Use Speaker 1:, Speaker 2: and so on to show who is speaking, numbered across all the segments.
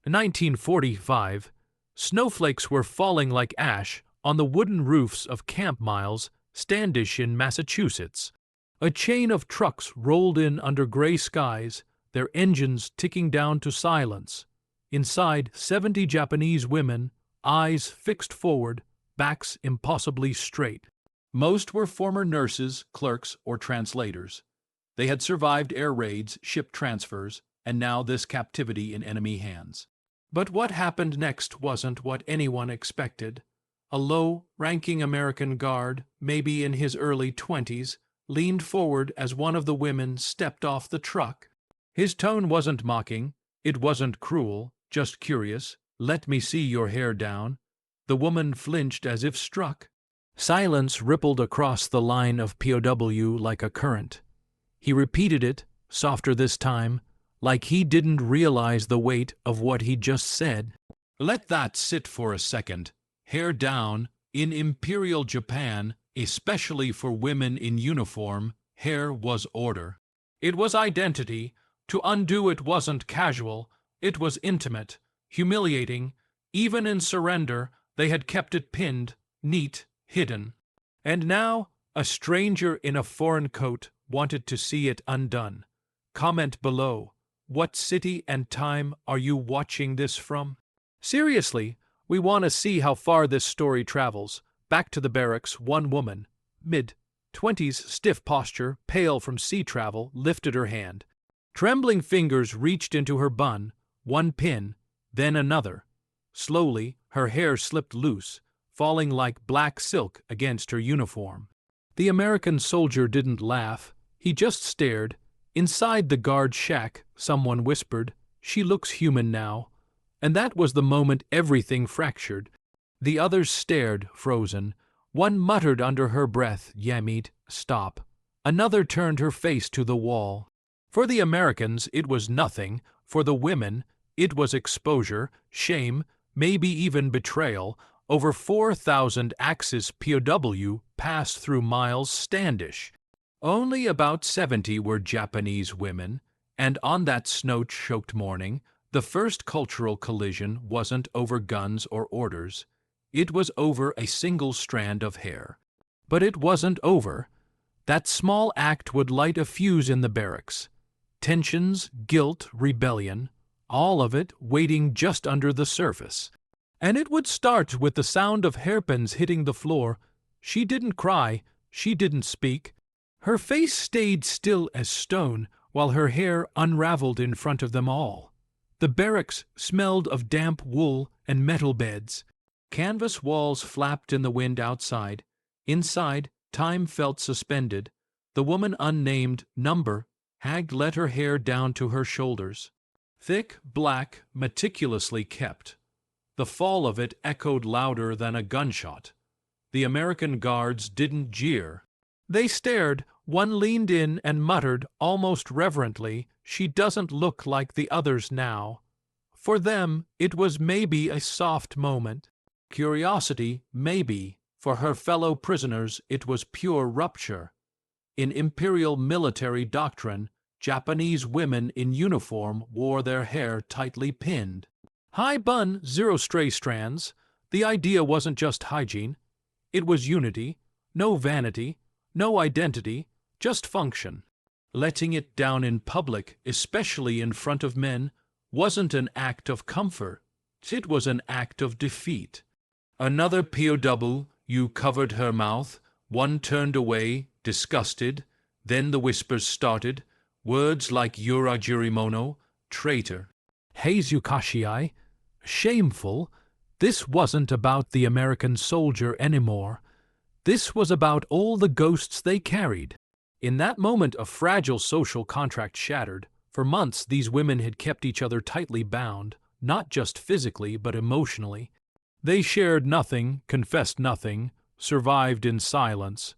Speaker 1: In 1945, snowflakes were falling like ash on the wooden roofs of Camp Miles, Standish in Massachusetts. A chain of trucks rolled in under gray skies, their engines ticking down to silence. Inside, 70 Japanese women, eyes fixed forward, backs impossibly straight. Most were former nurses, clerks, or translators. They had survived air raids, ship transfers, and now this captivity in enemy hands. But what happened next wasn't what anyone expected. A low-ranking American guard, maybe in his early 20s, leaned forward as one of the women stepped off the truck. His tone wasn't mocking, it wasn't cruel, just curious. "Let me see your hair down." The woman flinched as if struck. Silence rippled across the line of POW like a current. He repeated it, softer this time, like he didn't realize the weight of what he'd just said. "Let that sit for a second. Hair down, in Imperial Japan, especially for women in uniform, hair was order. It was identity. To undo it wasn't casual, it was intimate, humiliating. Even in surrender, they had kept it pinned, neat, hidden. And now, a stranger in a foreign coat wanted to see it undone. Comment below. What city and time are you watching this from? Seriously, we want to see how far this story travels. Back to the barracks, one woman, mid-20s, stiff posture, pale from sea travel, lifted her hand. Trembling fingers reached into her bun, one pin, then another. Slowly, her hair slipped loose, falling like black silk against her uniform. The American soldier didn't laugh, he just stared. Inside the guard shack, someone whispered, "She looks human now." And that was the moment everything fractured. The others stared, frozen. One muttered under her breath, "Yamit, stop." Another turned her face to the wall. For the Americans, it was nothing. For the women, it was exposure, shame, maybe even betrayal. Over 4,000 Axis POW passed through Miles Standish. Only about 70 were Japanese women, and on that snow-choked morning, the first cultural collision wasn't over guns or orders. It was over a single strand of hair. But it wasn't over. That small act would light a fuse in the barracks. Tensions, guilt, rebellion, all of it waiting just under the surface. And it would start with the sound of hairpins hitting the floor. She didn't cry, she didn't speak. Her face stayed still as stone while her hair unraveled in front of them all. The barracks smelled of damp wool and metal beds. Canvas walls flapped in the wind outside. Inside, time felt suspended. The woman unnamed, number, had let her hair down to her shoulders. Thick, black, meticulously kept. The fall of it echoed louder than a gunshot. The American guards didn't jeer. They stared. One leaned in and muttered, almost reverently, "She doesn't look like the others now." For them, it was maybe a soft moment. Curiosity, maybe. For her fellow prisoners, it was pure rupture. In imperial military doctrine, Japanese women in uniform wore their hair tightly pinned. High bun, 0 stray strands. The idea wasn't just hygiene. It was unity, no vanity, no identity, just function. Letting it down in public, especially in front of men, wasn't an act of comfort. It was an act of defeat. Another POW covered her mouth. One turned away, disgusted. Then the whispers started. Words like Yurajirimono, traitor. Heizukashiai, shameful. This wasn't about the American soldier anymore. This was about all the ghosts they carried. In that moment, a fragile social contract shattered. For months, these women had kept each other tightly bound, not just physically, but emotionally. They shared nothing, confessed nothing, survived in silence.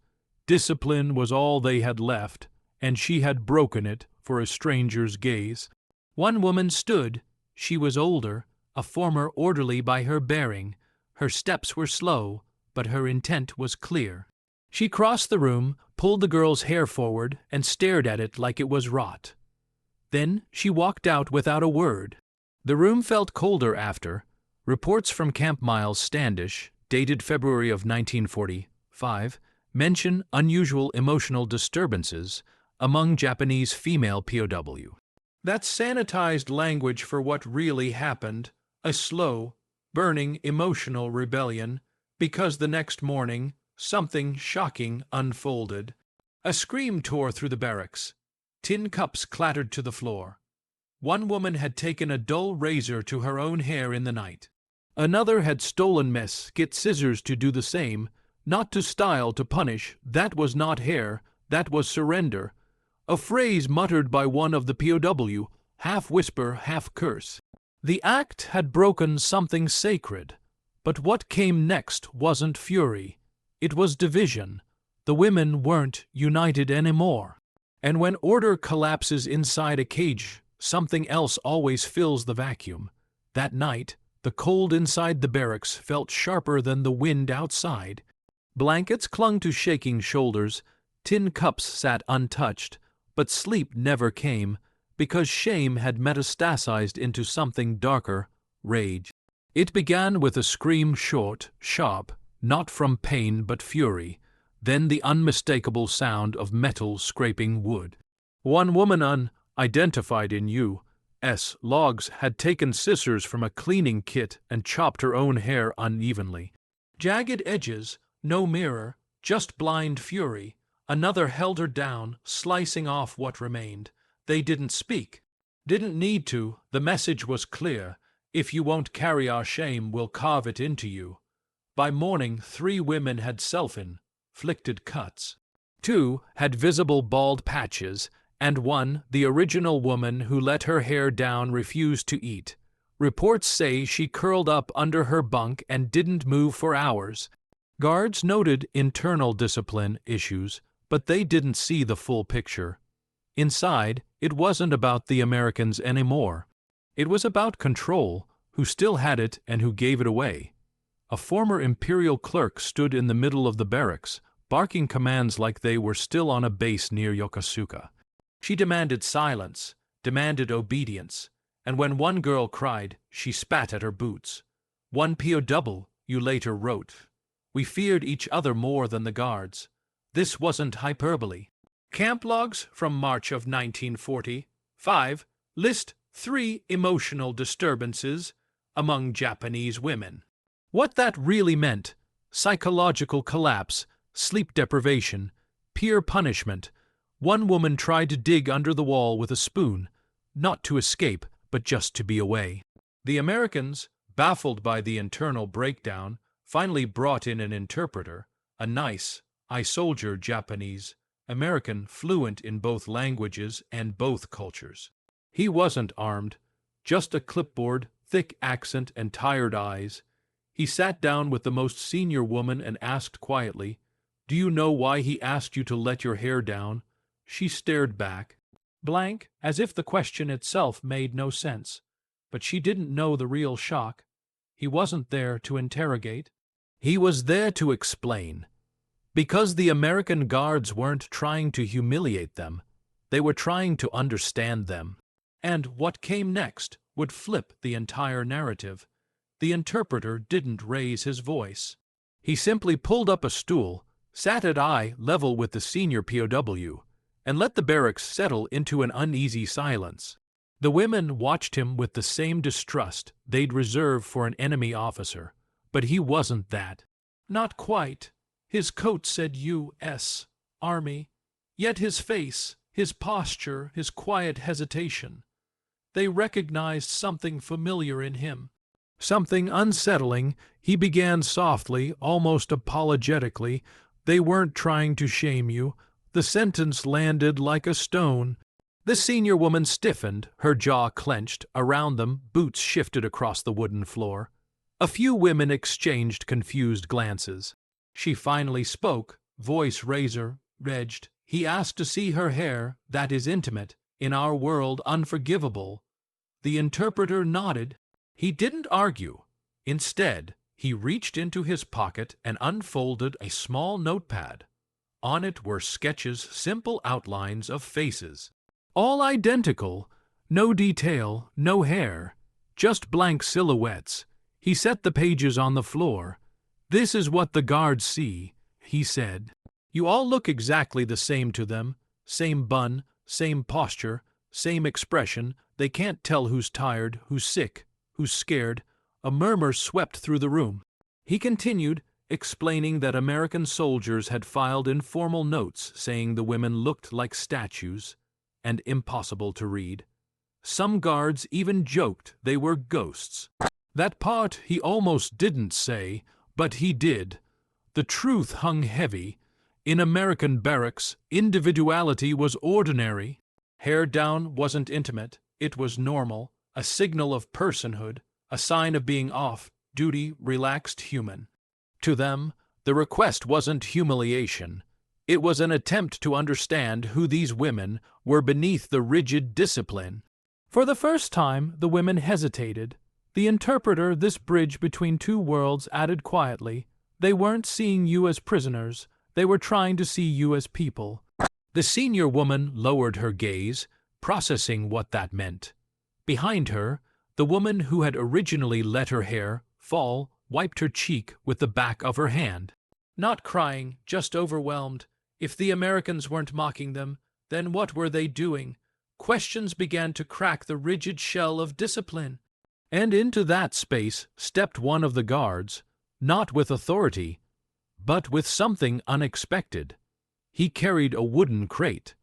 Speaker 1: Discipline was all they had left, and she had broken it for a stranger's gaze. One woman stood. She was older, a former orderly by her bearing. Her steps were slow, but her intent was clear. She crossed the room, pulled the girl's hair forward, and stared at it like it was rot. Then she walked out without a word. The room felt colder after. Reports from Camp Miles Standish, dated February of 1945, mention unusual emotional disturbances among Japanese female POW. That's sanitized language for what really happened, a slow, burning emotional rebellion, because the next morning something shocking unfolded. A scream tore through the barracks. Tin cups clattered to the floor. One woman had taken a dull razor to her own hair in the night. Another had stolen mesquite scissors to do the same, not to style, to punish. That was not hair, that was surrender. A phrase muttered by one of the POW, half whisper, half curse. The act had broken something sacred, but what came next wasn't fury. It was division. The women weren't united anymore. And when order collapses inside a cage, something else always fills the vacuum. That night, the cold inside the barracks felt sharper than the wind outside. Blankets clung to shaking shoulders, tin cups sat untouched, but sleep never came, because shame had metastasized into something darker, rage. It began with a scream, short, sharp, not from pain but fury, then the unmistakable sound of metal scraping wood. One woman, unidentified in U.S. logs, had taken scissors from a cleaning kit and chopped her own hair unevenly. Jagged edges, no mirror, just blind fury. Another held her down, slicing off what remained. They didn't speak. Didn't need to. The message was clear. If you won't carry our shame, we'll carve it into you. By morning, 3 women had self-inflicted cuts. 2 had visible bald patches, and 1, the original woman who let her hair down, refused to eat. Reports say she curled up under her bunk and didn't move for hours. Guards noted internal discipline issues, but they didn't see the full picture. Inside, it wasn't about the Americans anymore. It was about control, who still had it and who gave it away. A former imperial clerk stood in the middle of the barracks, barking commands like they were still on a base near Yokosuka. She demanded silence, demanded obedience, and when one girl cried, she spat at her boots. One POW, you later wrote, "We feared each other more than the guards." This wasn't hyperbole. Camp logs from March of 1945 list 3 emotional disturbances among Japanese women. What that really meant: psychological collapse, sleep deprivation, peer punishment. One woman tried to dig under the wall with a spoon, not to escape, but just to be away. The Americans, baffled by the internal breakdown, finally brought in an interpreter, a nice, soldier Japanese American, fluent in both languages and both cultures. He wasn't armed, just a clipboard, thick accent, and tired eyes. He sat down with the most senior woman and asked quietly, "Do you know why he asked you to let your hair down?" She stared back, blank, as if the question itself made no sense. But she didn't know the real shock. He wasn't there to interrogate. He was there to explain. Because the American guards weren't trying to humiliate them, they were trying to understand them. And what came next would flip the entire narrative. The interpreter didn't raise his voice. He simply pulled up a stool, sat at eye level with the senior POW, and let the barracks settle into an uneasy silence. The women watched him with the same distrust they'd reserve for an enemy officer, but he wasn't that. Not quite. His coat said U.S. Army, yet his face, his posture, his quiet hesitation. They recognized something familiar in him, something unsettling. He began softly, almost apologetically, "They weren't trying to shame you." The sentence landed like a stone. The senior woman stiffened, her jaw clenched. Around them, boots shifted across the wooden floor. A few women exchanged confused glances. She finally spoke, voice razor-edged. "He asked to see her hair. That is intimate. In our world, unforgivable." The interpreter nodded. He didn't argue. Instead, he reached into his pocket and unfolded a small notepad. On it were sketches, simple outlines of faces. All identical, no detail, no hair, just blank silhouettes. He set the pages on the floor. "This is what the guards see," he said. "You all look exactly the same to them. Same bun, same posture, same expression. They can't tell who's tired, who's sick, who's scared." A murmur swept through the room. He continued, explaining that American soldiers had filed informal notes saying the women looked like statues and impossible to read. Some guards even joked they were ghosts. That part he almost didn't say, but he did. The truth hung heavy. In American barracks, individuality was ordinary. Hair down wasn't intimate, it was normal, a signal of personhood, a sign of being off-duty, relaxed human. To them, the request wasn't humiliation. It was an attempt to understand who these women were beneath the rigid discipline. For the first time, the women hesitated. The interpreter, this bridge between two worlds, added quietly, "They weren't seeing you as prisoners. They were trying to see you as people." The senior woman lowered her gaze, processing what that meant. Behind her, the woman who had originally let her hair fall wiped her cheek with the back of her hand. Not crying, just overwhelmed. If the Americans weren't mocking them, then what were they doing? Questions began to crack the rigid shell of discipline. And into that space stepped one of the guards, not with authority, but with something unexpected. He carried a wooden crate.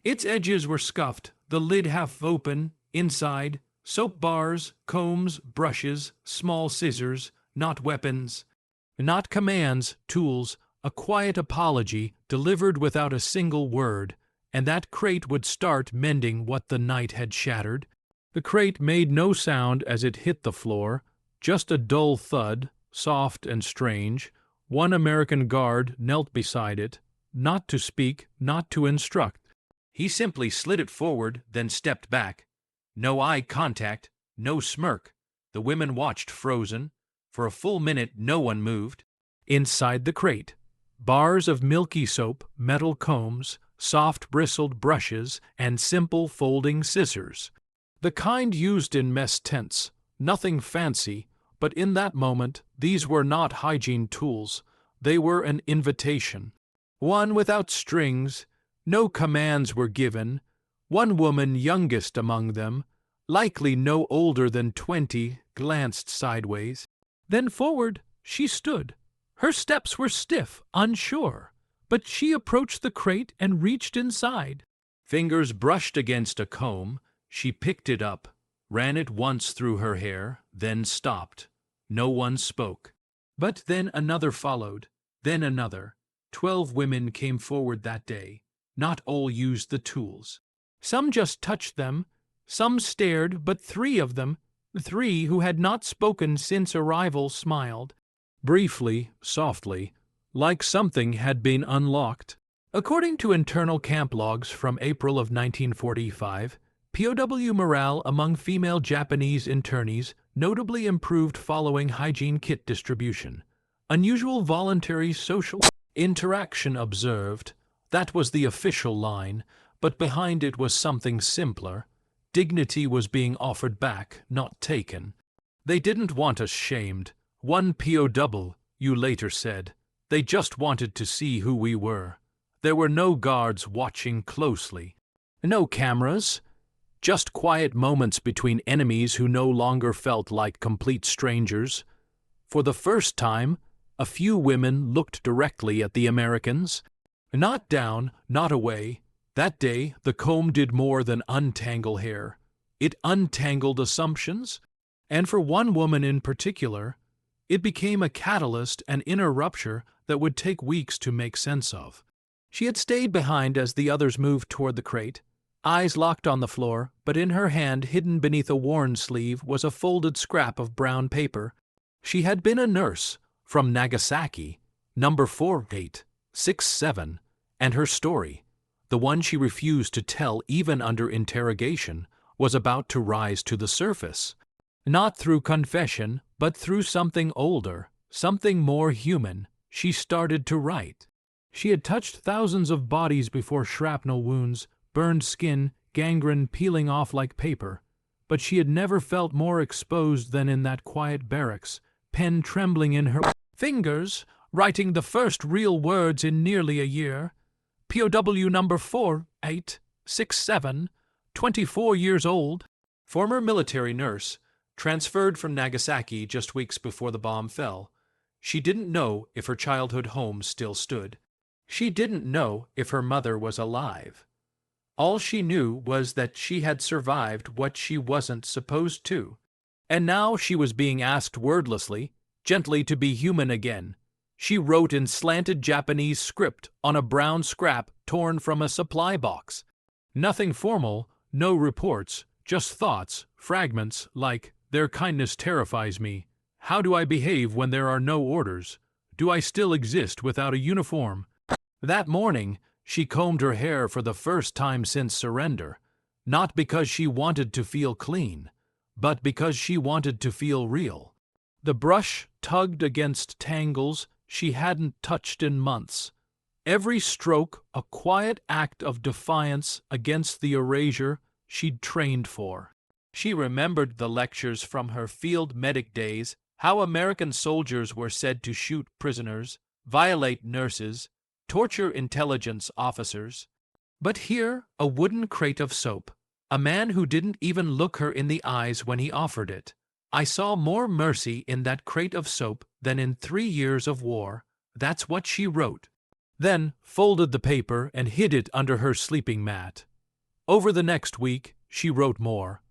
Speaker 1: Its edges were scuffed, the lid half open. Inside, soap bars, combs, brushes, small scissors, not weapons, not commands, tools, a quiet apology delivered without a single word, and that crate would start mending what the night had shattered. The crate made no sound as it hit the floor, just a dull thud, soft and strange. One American guard knelt beside it, not to speak, not to instruct. He simply slid it forward, then stepped back. No eye contact, no smirk. The women watched frozen. For a full minute no one moved. Inside the crate, bars of milky soap, metal combs, soft bristled brushes, and simple folding scissors. The kind used in mess tents, nothing fancy, but in that moment these were not hygiene tools. They were an invitation. One without strings, no commands were given. One woman, youngest among them, likely no older than 20, glanced sideways. Then forward she stood. Her steps were stiff, unsure, but she approached the crate and reached inside. Fingers brushed against a comb, she picked it up, ran it once through her hair, then stopped. No one spoke. But then another followed, then another. 12 women came forward that day. Not all used the tools. Some just touched them, some stared, but 3 of them, 3 who had not spoken since arrival, smiled. Briefly, softly, like something had been unlocked. According to internal camp logs from April of 1945, POW morale among female Japanese internees notably improved following hygiene kit distribution. Unusual voluntary social interaction observed. That was the official line, but behind it was something simpler. Dignity was being offered back, not taken. They didn't want us shamed. One POW, you later said. They just wanted to see who we were. There were no guards watching closely. No cameras. Just quiet moments between enemies who no longer felt like complete strangers. For the first time, a few women looked directly at the Americans. Not down, not away. That day, the comb did more than untangle hair. It untangled assumptions, and for one woman in particular, it became a catalyst, an inner rupture that would take weeks to make sense of. She had stayed behind as the others moved toward the crate, eyes locked on the floor, but in her hand, hidden beneath a worn sleeve, was a folded scrap of brown paper. She had been a nurse from Nagasaki, number 4867, and her story, the one she refused to tell even under interrogation, was about to rise to the surface. Not through confession, but through something older, something more human. She started to write. She had touched thousands of bodies before: shrapnel wounds, burned skin, gangrene peeling off like paper. but she had never felt more exposed than in that quiet barracks, pen trembling in her fingers, writing the first real words in nearly a year. POW number 4867, 24 years old, former military nurse, transferred from Nagasaki just weeks before the bomb fell. She didn't know if her childhood home still stood. She didn't know if her mother was alive. All she knew was that she had survived what she wasn't supposed to. And now she was being asked wordlessly, gently, to be human again. She wrote in slanted Japanese script on a brown scrap torn from a supply box. Nothing formal, no reports, just thoughts, fragments like, "Their kindness terrifies me. How do I behave when there are no orders? Do I still exist without a uniform?" That morning, she combed her hair for the first time since surrender, not because she wanted to feel clean, but because she wanted to feel real. The brush tugged against tangles she hadn't touched in months. Every stroke a quiet act of defiance against the erasure she'd trained for. She remembered the lectures from her field medic days, how American soldiers were said to shoot prisoners, violate nurses, torture intelligence officers. But here, a wooden crate of soap, a man who didn't even look her in the eyes when he offered it. I saw more mercy in that crate of soap than in 3 years of war. That's what she wrote. Then folded the paper and hid it under her sleeping mat. Over the next week, she wrote more.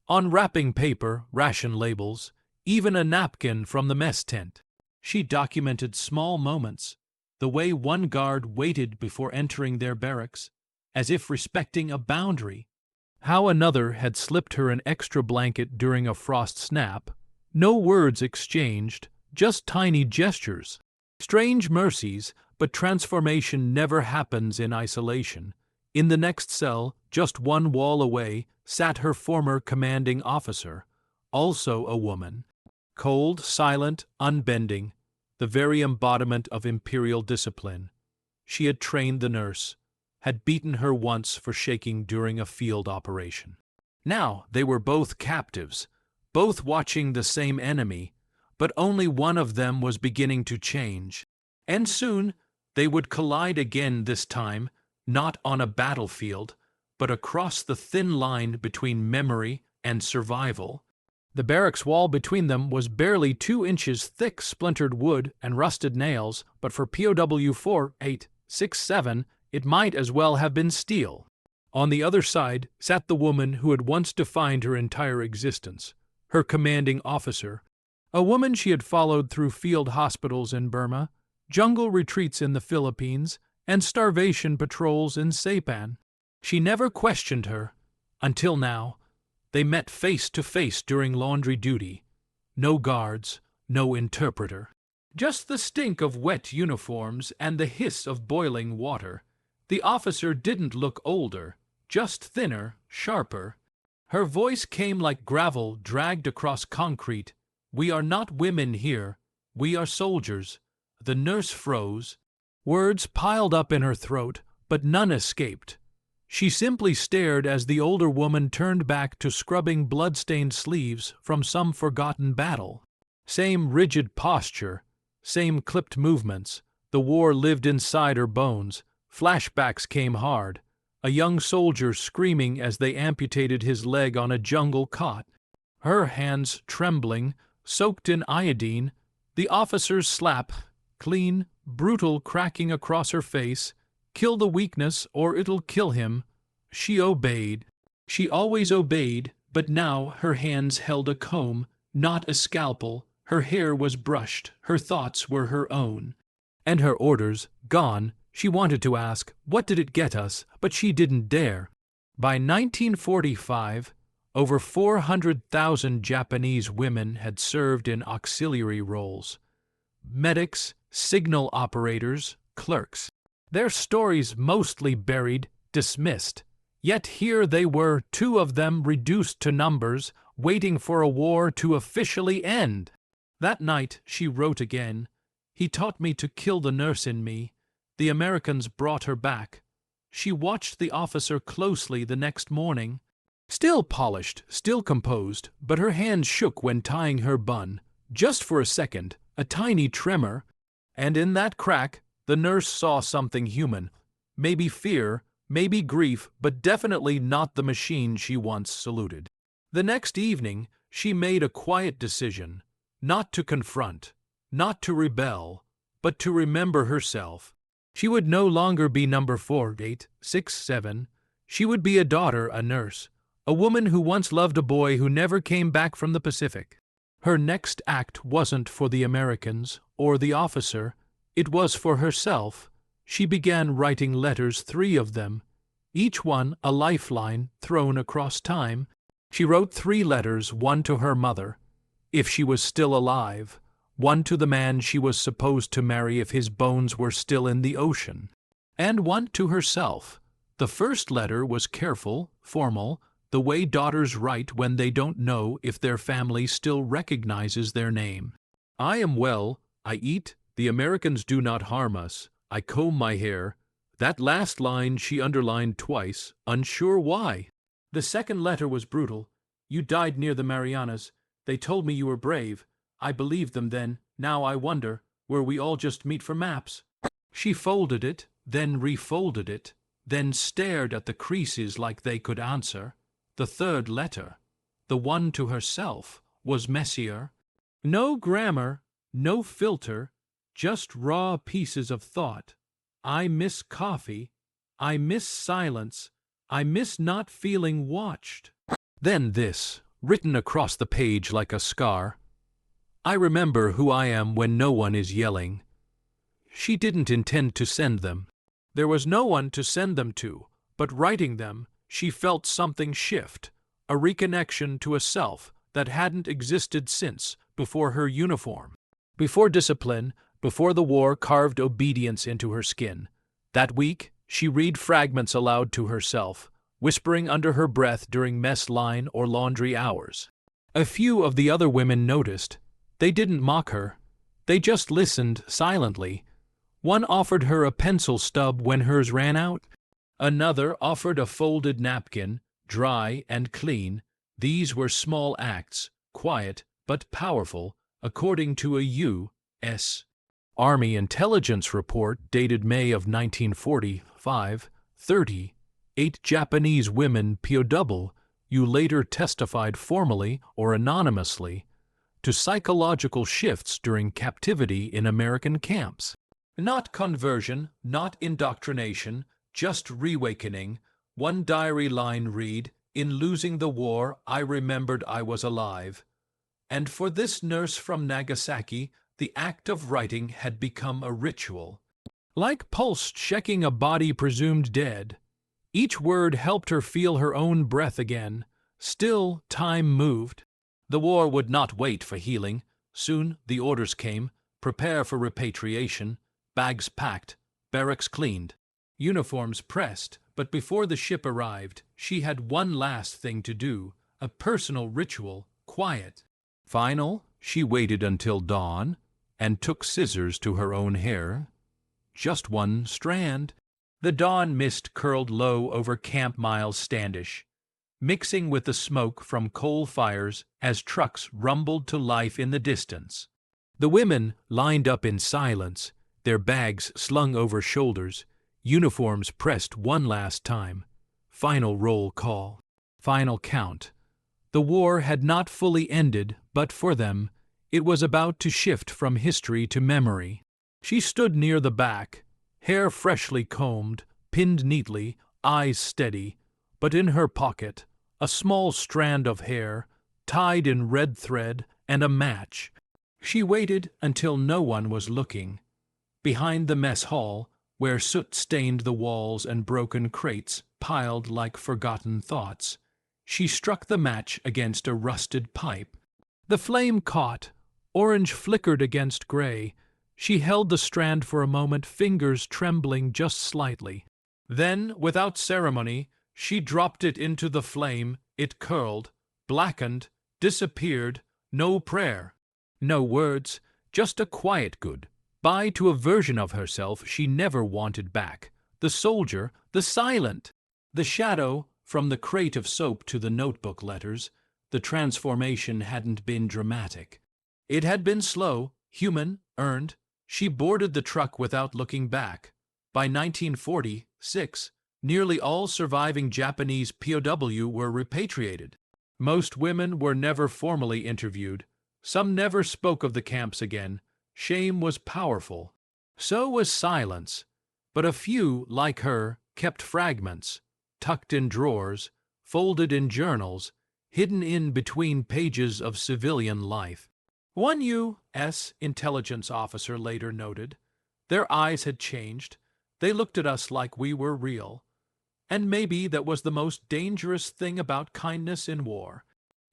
Speaker 1: On wrapping paper, ration labels, even a napkin from the mess tent. She documented small moments, the way one guard waited before entering their barracks, as if respecting a boundary. How another had slipped her an extra blanket during a frost snap. No words exchanged, just tiny gestures. Strange mercies, but transformation never happens in isolation. In the next cell, just one wall away, sat her former commanding officer, also a woman. Cold, silent, unbending, the very embodiment of imperial discipline. She had trained the nurse, had beaten her once for shaking during a field operation. Now they were both captives, both watching the same enemy, but only one of them was beginning to change. And soon they would collide again, this time, not on a battlefield, but across the thin line between memory and survival. The barracks wall between them was barely 2 inches thick, splintered wood and rusted nails, but for POW 4867, it might as well have been steel. On the other side sat the woman who had once defined her entire existence, her commanding officer, a woman she had followed through field hospitals in Burma, jungle retreats in the Philippines, and starvation patrols in Saipan. She never questioned her, until now. They met face to face during laundry duty. No guards, no interpreter. Just the stink of wet uniforms and the hiss of boiling water. The officer didn't look older, just thinner, sharper. Her voice came like gravel dragged across concrete. "We are not women here. We are soldiers." The nurse froze. Words piled up in her throat, but none escaped. She simply stared as the older woman turned back to scrubbing blood-stained sleeves from some forgotten battle. Same rigid posture, same clipped movements. The war lived inside her bones. Flashbacks came hard. A young soldier screaming as they amputated his leg on a jungle cot. Her hands trembling, soaked in iodine. The officer's slap, clean, brutal, cracking across her face. "Kill the weakness or it'll kill him." She obeyed. She always obeyed, but now her hands held a comb, not a scalpel. Her hair was brushed, her thoughts were her own. And her orders, gone. She wanted to ask, what did it get us, but she didn't dare. By 1945, over 400,000 Japanese women had served in auxiliary roles. Medics, signal operators, clerks. Their stories mostly buried, dismissed. Yet here they were, 2 of them reduced to numbers, waiting for a war to officially end. That night she wrote again. "He taught me to kill the nurse in me. The Americans brought her back." She watched the officer closely the next morning. Still polished, still composed, but her hands shook when tying her bun. Just for a second, a tiny tremor, and in that crack, the nurse saw something human. Maybe fear, maybe grief, but definitely not the machine she once saluted. The next evening, she made a quiet decision, not to confront, not to rebel, but to remember herself. She would no longer be number 4, 8, 6, 7. She would be a daughter, a nurse, a woman who once loved a boy who never came back from the Pacific. Her next act wasn't for the Americans or the officer, it was for herself. She began writing letters, 3 of them, each one a lifeline thrown across time. She wrote 3 letters, one to her mother, if she was still alive, one to the man she was supposed to marry if his bones were still in the ocean, and one to herself. The first letter was careful, formal, the way daughters write when they don't know if their family still recognizes their name. I am well, I eat, the Americans do not harm us, I comb my hair. That last line she underlined twice, unsure why. The second letter was brutal. You died near the Marianas. They told me you were brave. I believed them then. Now I wonder, were we all just meat for maps? She folded it, then refolded it, then stared at the creases like they could answer. The third letter, the one to herself, was messier. No grammar, no filter, just raw pieces of thought. I miss coffee. I miss silence. I miss not feeling watched. Then this, written across the page like a scar. I remember who I am when no one is yelling. She didn't intend to send them. There was no one to send them to, but writing them, she felt something shift, a reconnection to a self that hadn't existed since, before her uniform. Before discipline, before the war carved obedience into her skin. That week, she read fragments aloud to herself, whispering under her breath during mess line or laundry hours. A few of the other women noticed. They didn't mock her. They just listened silently. One offered her a pencil stub when hers ran out. Another offered a folded napkin, dry and clean. These were small acts, quiet but powerful, according to a U.S. Army intelligence report dated May of 1945. 38 Japanese women POW later testified formally or anonymously to psychological shifts during captivity in American camps. Not conversion, not indoctrination, just reawakening. One diary line read, "In losing the war, I remembered I was alive." And for this nurse from Nagasaki, the act of writing had become a ritual. Like pulse checking a body presumed dead. Each word helped her feel her own breath again. Still, time moved. The war would not wait for healing. Soon the orders came. Prepare for repatriation. Bags packed. Barracks cleaned. Uniforms pressed. But before the ship arrived, she had one last thing to do. A personal ritual. Quiet. Final, she waited until dawn and took scissors to her own hair. Just one strand. The dawn mist curled low over Camp Miles Standish, mixing with the smoke from coal fires as trucks rumbled to life in the distance. The women lined up in silence, their bags slung over shoulders, uniforms pressed one last time. Final roll call. Final count. The war had not fully ended, but for them, it was about to shift from history to memory. She stood near the back, hair freshly combed, pinned neatly, eyes steady, but in her pocket, a small strand of hair, tied in red thread, and a match. She waited until no one was looking. Behind the mess hall, where soot stained the walls and broken crates piled like forgotten thoughts, she struck the match against a rusted pipe. The flame caught, orange flickered against gray. She held the strand for a moment, fingers trembling just slightly. Then, without ceremony, she dropped it into the flame. It curled, blackened, disappeared. No prayer, no words, just a quiet goodbye to a version of herself she never wanted back. The soldier, the silent, the shadow From the crate of soap to the notebook letters, the transformation hadn't been dramatic. It had been slow, human, earned. She boarded the truck without looking back. By 1946, nearly all surviving Japanese POW were repatriated. Most women were never formally interviewed. Some never spoke of the camps again. Shame was powerful. So was silence. But a few, like her, kept fragments, tucked in drawers, folded in journals, hidden in between pages of civilian life. One U.S. intelligence officer later noted, their eyes had changed. They looked at us like we were real. And maybe that was the most dangerous thing about kindness in war.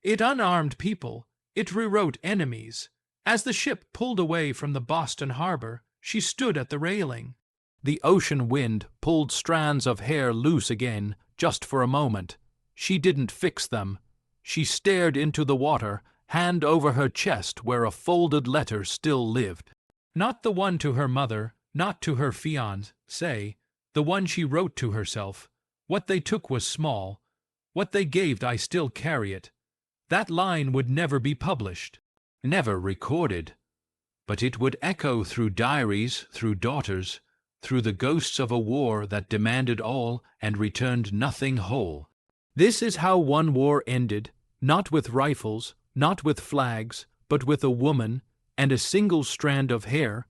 Speaker 1: It unarmed people. It rewrote enemies. As the ship pulled away from the Boston harbor, she stood at the railing. The ocean wind pulled strands of hair loose again, just for a moment. She didn't fix them. She stared into the water, hand over her chest where a folded letter still lived. Not the one to her mother, not to her fiancé, the one she wrote to herself. What they took was small. What they gave, I still carry it. That line would never be published, never recorded. But it would echo through diaries, through daughters, through the ghosts of a war that demanded all and returned nothing whole. This is how one war ended, not with rifles, not with flags, but with a woman and a single strand of hair